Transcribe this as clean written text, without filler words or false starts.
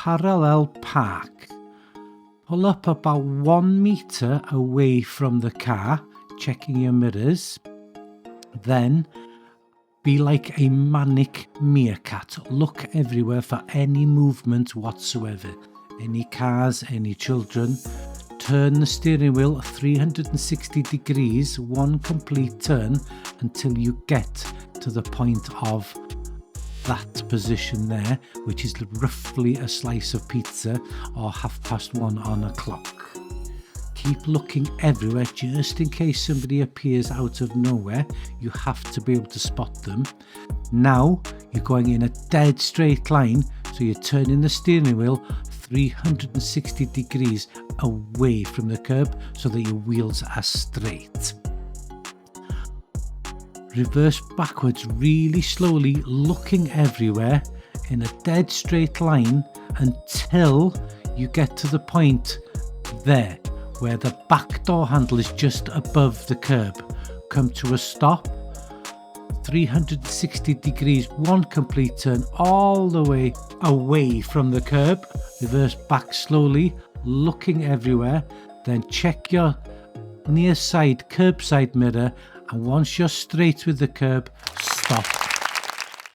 parallel park. Pull up about 1 meter away from the car, checking your mirrors. Then be like a manic meerkat. Look everywhere for any movement whatsoever. Any cars, any children. Turn the steering wheel 360 degrees, one complete turn, until you get to the point of that position there, which is roughly a slice of pizza or 1:30 on a clock. Keep looking everywhere just in case somebody appears out of nowhere. You have to be able to spot them. Now you're going in a dead straight line, so you're turning the steering wheel 360 degrees away from the curb so that your wheels are straight. Reverse backwards really slowly, looking everywhere in a dead straight line until you get to the point there where the back door handle is just above the curb. Come to a stop, 360 degrees, one complete turn all the way away from the curb. Reverse back slowly, looking everywhere. Then check your near side curbside mirror, and once you're straight with the curb, stop